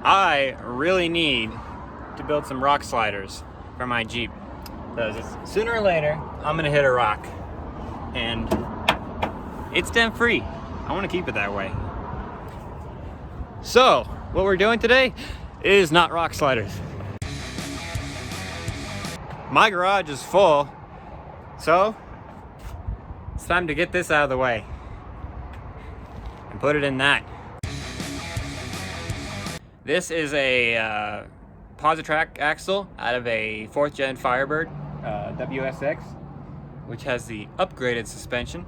I really need to build some rock sliders for my Jeep, because sooner or later I'm gonna hit a rock, and it's dent free. I want to keep it that way. So what we're doing today is not rock sliders. My garage is full, so it's time to get this out of the way and put it in that. This is a Positrack axle out of a 4th gen Firebird WSX, which has the upgraded suspension.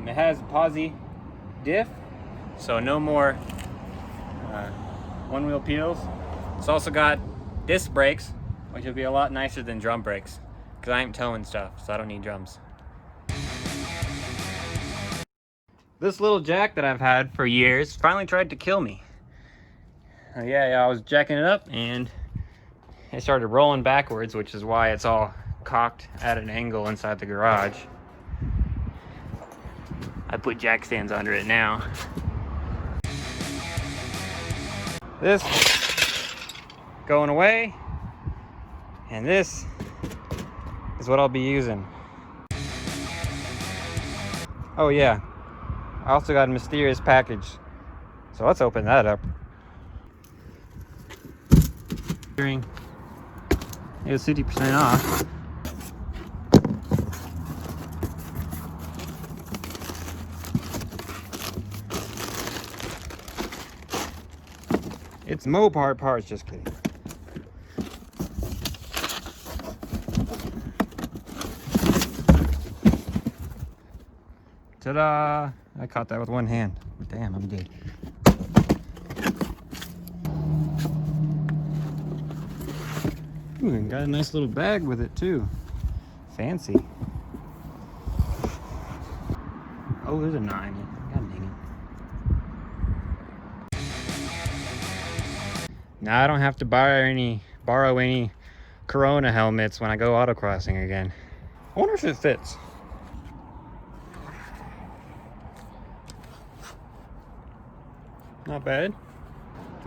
It has a posi diff, so no more one wheel peels. It's also got disc brakes, which will be a lot nicer than drum brakes, because I ain't towing stuff, so I don't need drums. This little jack that I've had for years finally tried to kill me. Yeah, I was jacking it up and it started rolling backwards, which is why it's all cocked at an angle inside the garage. I put jack stands under it now. This going away, and this is what I'll be using. Oh yeah, I also got a mysterious package, so let's open that up. It was 50% off. It's Mopar parts, just kidding. Ta-da! I caught that with one hand. Damn, I'm dead. Ooh, and got a nice little bag with it too. Fancy. Oh, there's a 9. God dang it. Now I don't have to borrow any Corona helmets when I go autocrossing again. I wonder if it fits. Not bad.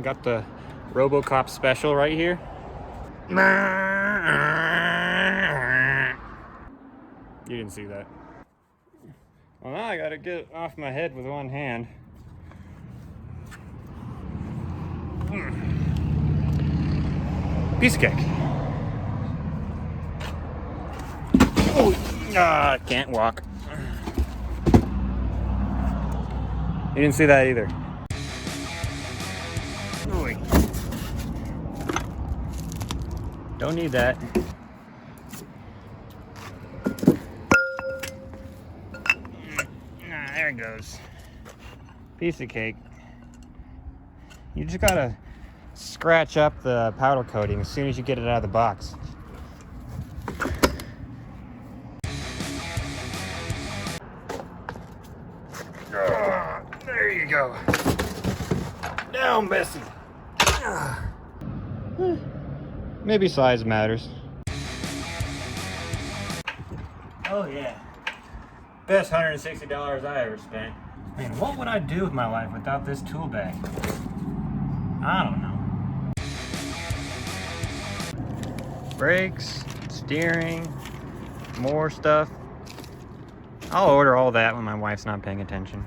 Got the RoboCop special right here. You didn't see that. Well, now I gotta get it off my head with one hand. Piece of cake. Oh, I can't walk. You didn't see that either. Oy. Don't need that. There it goes. Piece of cake. You just gotta scratch up the powder coating as soon as you get it out of the box. There you go. Down, Bessie. Maybe size matters. Oh yeah. Best $160 I ever spent. Man, what would I do with my life without this tool bag? I don't know. Brakes, steering, more stuff. I'll order all that when my wife's not paying attention.